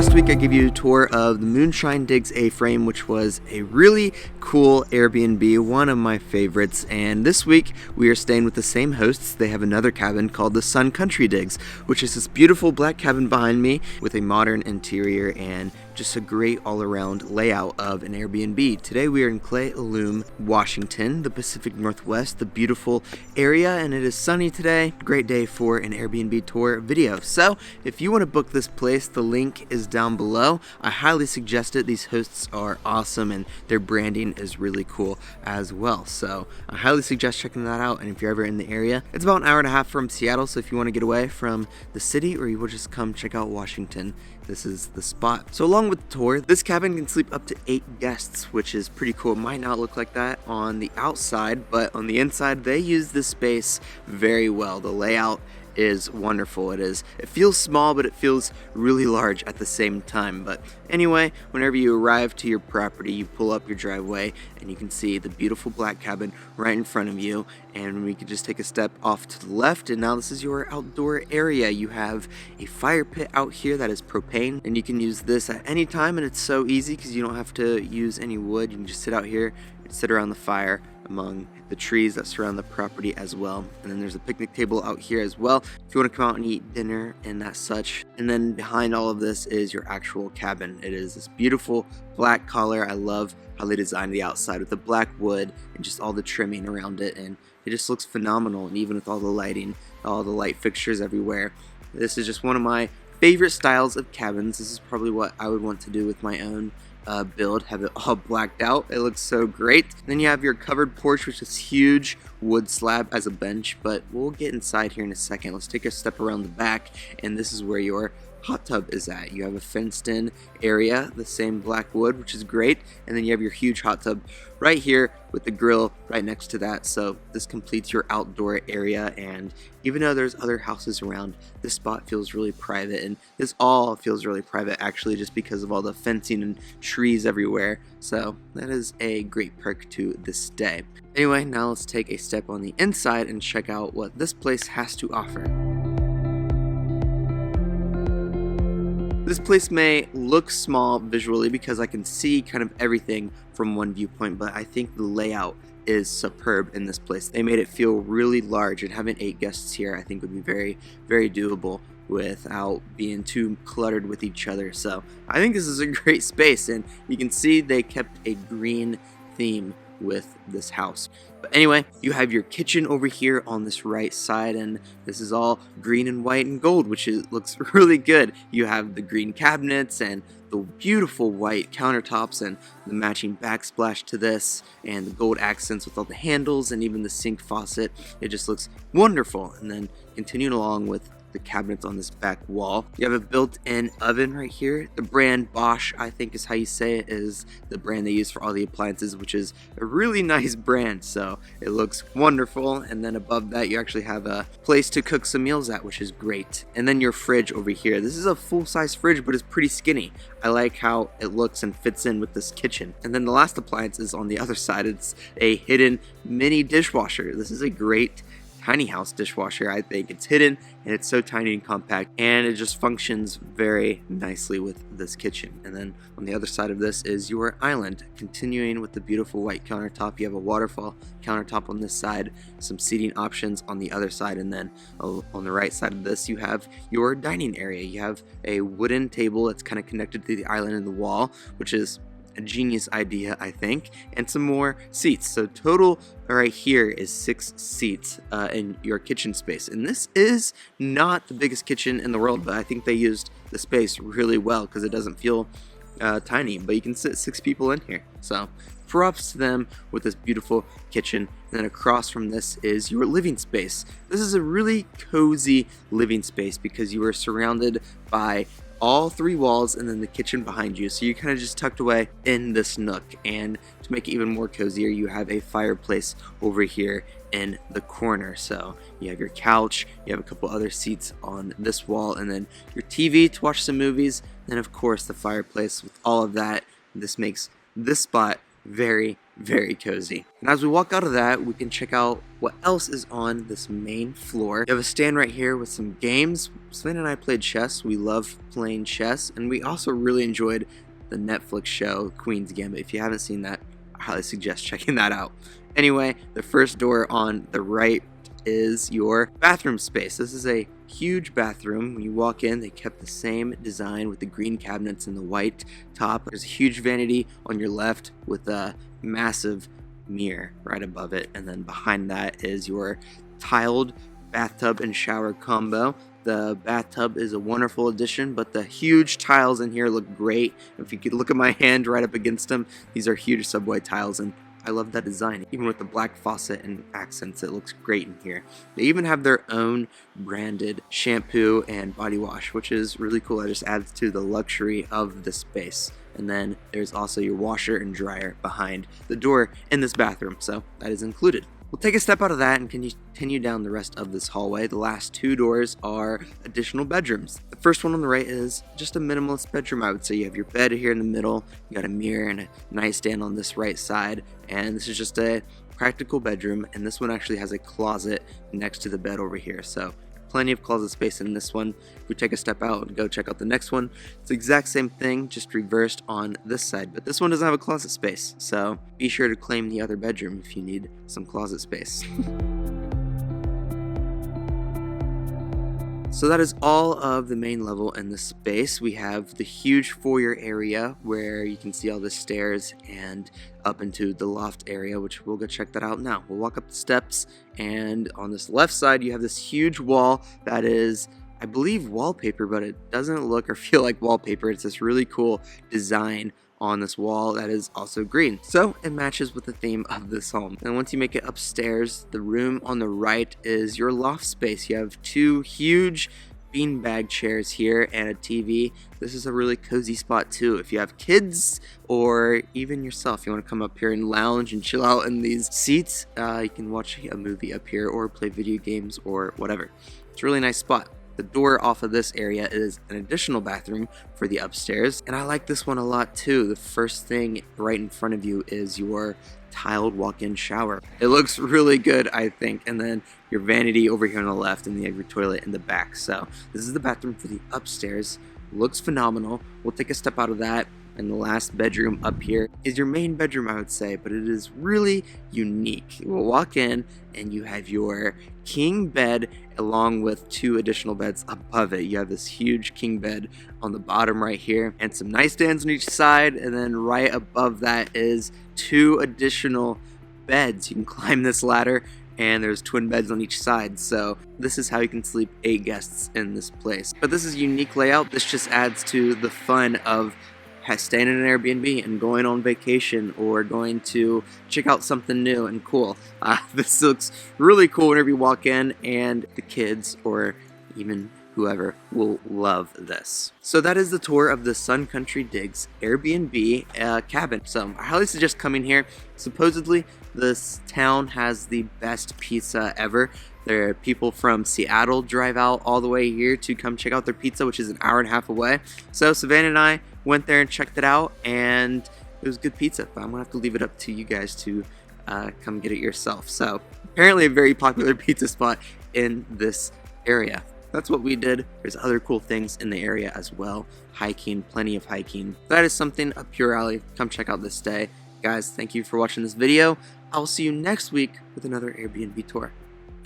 Last week I gave you a tour of the Moonshine Digs A-Frame, which was a really cool Airbnb, one of my favorites, and this week we are staying with the same hosts. They have another cabin called the Sun Country Digs, which is this beautiful black cabin behind me with a modern interior and just a great all-around layout of an Airbnb. Today we are in Clay Illume, Washington, the Pacific Northwest, the beautiful area, and it is sunny today. Great day for an Airbnb tour video. So if you want to book this place, the link is down below. I highly suggest it. These hosts are awesome and their branding is really cool as well. So I highly suggest checking that out. And if you're ever in the area, it's about an hour and a half from Seattle. So if you want to get away from the city or you will just come check out Washington, this is the spot. So along with the tour, this cabin can sleep up to 8 guests, which is pretty cool. It might not look like that on the outside, but on the inside, they use this space very well. The layout is wonderful. It feels small, but it feels really large at the same time. But anyway, whenever you arrive to your property, you pull up your driveway and you can see the beautiful black cabin right in front of you, and we can just take a step off to the left, and now this is your outdoor area. You have a fire pit out here that is propane, and you can use this at any time, and it's so easy because you don't have to use any wood. You can just sit out here and sit around the fire among the trees that surround the property as well. And then there's a picnic table out here as well if you want to come out and eat dinner and that such. And then behind all of this is your actual cabin. It is this beautiful black color. I love how they designed the outside with the black wood and just all the trimming around it, and it just looks phenomenal. And even with all the lighting, all the light fixtures everywhere, this is just one of my favorite styles of cabins. This is probably what I would want to do with my own build, have it all blacked out. It looks so great. Then you have your covered porch, which is huge wood slab as a bench, but we'll get inside here in a second. Let's take a step around the back, and this is where your hot tub is at. You have a fenced in area, the same black wood, which is great, and then you have your huge hot tub right here with the grill right next to that. So this completes your outdoor area, and even though there's other houses around, this spot feels really private, and this all feels really private actually just because of all the fencing and trees everywhere. So that is a great perk to this day. Anyway, now let's take a step on the inside and check out what this place has to offer. This place may look small visually because I can see kind of everything from one viewpoint, but I think the layout is superb in this place. They made it feel really large, and having 8 guests here I think would be very, very doable without being too cluttered with each other. So I think this is a great space, and you can see they kept a green theme with this house. But anyway, you have your kitchen over here on this right side, and this is all green and white and gold, which looks really good. You have the green cabinets and the beautiful white countertops and the matching backsplash to this, and the gold accents with all the handles and even the sink faucet. It just looks wonderful. And then continuing along with the cabinets on this back wall, you have a built-in oven right here. The brand Bosch, I think is how you say it, is the brand they use for all the appliances, which is a really nice brand, so it looks wonderful. And then above that you actually have a place to cook some meals at, which is great. And then your fridge over here. This is a full-size fridge, but it's pretty skinny. I like how it looks and fits in with this kitchen. And then the last appliance is on the other side. It's a hidden mini dishwasher. This is a great tiny house dishwasher. I think it's hidden and it's so tiny and compact, and it just functions very nicely with this kitchen. And then on the other side of this is your island, continuing with the beautiful white countertop. You have a waterfall countertop on this side, some seating options on the other side, and then on the right side of this you have your dining area. You have a wooden table that's kind of connected to the island in the wall, which is a genius idea, I think, and some more seats. So total right here is 6 seats in your kitchen space, and this is not the biggest kitchen in the world, but I think they used the space really well because it doesn't feel tiny, but you can sit 6 people in here. So props to them with this beautiful kitchen. And then across from this is your living space. This is a really cozy living space because you are surrounded by all 3 walls and then the kitchen behind you, so you're kind of just tucked away in this nook. And to make it even more cozier, you have a fireplace over here in the corner. So you have your couch, you have a couple other seats on this wall, and then your TV to watch some movies, and then of course the fireplace. With all of that, this makes this spot very, very cozy. And as we walk out of that, we can check out what else is on this main floor. You have a stand right here with some games. Sven and I played chess. We love playing chess, and we also really enjoyed the Netflix show Queen's Gambit. If you haven't seen that, I highly suggest checking that out. Anyway, the first door on the right is your bathroom space. This is a huge bathroom. When you walk in, they kept the same design with the green cabinets and the white top. There's a huge vanity on your left with a massive mirror right above it, and then behind that is your tiled bathtub and shower combo. The bathtub is a wonderful addition, but the huge tiles in here look great. If you could look at my hand right up against them, these are huge subway tiles, and I love that design. Even with the black faucet and accents, it looks great in here. They even have their own branded shampoo and body wash, which is really cool. It just adds to the luxury of the space. And then there's also your washer and dryer behind the door in this bathroom, so that is included. We'll take a step out of that and continue down the rest of this hallway. The last two doors are additional bedrooms. The first one on the right is just a minimalist bedroom, I would say. You have your bed here in the middle, you got a mirror and a nightstand on this right side, and this is just a practical bedroom, and this one actually has a closet next to the bed over here, so plenty of closet space in this one. If we take a step out and go check out the next one, it's the exact same thing, just reversed on this side, but this one doesn't have a closet space, so be sure to claim the other bedroom if you need some closet space. So that is all of the main level in this space. We have the huge foyer area where you can see all the stairs and up into the loft area, which we'll go check that out now. We'll walk up the steps, and on this left side you have this huge wall that is, I believe, wallpaper, but it doesn't look or feel like wallpaper. It's this really cool design on this wall that is also green, so it matches with the theme of this home. And once you make it upstairs, the room on the right is your loft space. You have two huge beanbag chairs here and a TV. This is a really cozy spot too. If you have kids or even yourself, you want to come up here and lounge and chill out in these seats, you can watch a movie up here or play video games or whatever. It's a really nice spot. The door off of this area is an additional bathroom for the upstairs, and I like this one a lot too. The first thing right in front of you is your tiled walk-in shower. It looks really good, I think, and then your vanity over here on the left, and you have your toilet in the back. So this is the bathroom for the upstairs. Looks phenomenal. We'll take a step out of that, and the last bedroom up here is your main bedroom, I would say, but it is really unique. You will walk in and you have your king bed along with two additional beds above it. You have this huge king bed on the bottom right here and some nightstands on each side, and then right above that is two additional beds. You can climb this ladder, and there's twin beds on each side, so this is how you can sleep 8 guests in this place. But this is a unique layout. This just adds to the fun of staying in an Airbnb and going on vacation or going to check out something new and cool. This looks really cool whenever you walk in, and the kids or even whoever will love this. So that is the tour of the Sun Country Digs Airbnb cabin. So I highly suggest coming here. Supposedly this town has the best pizza ever. There are people from Seattle drive out all the way here to come check out their pizza, which is an hour and a half away. So Savannah and I went there and checked it out, and it was good pizza, but I'm gonna have to leave it up to you guys to come get it yourself. So apparently a very popular pizza spot in this area. That's what we did. There's other cool things in the area as well. Hiking, plenty of hiking. That is something up your alley. Come check out this day. Guys, thank you for watching this video. I'll see you next week with another Airbnb tour.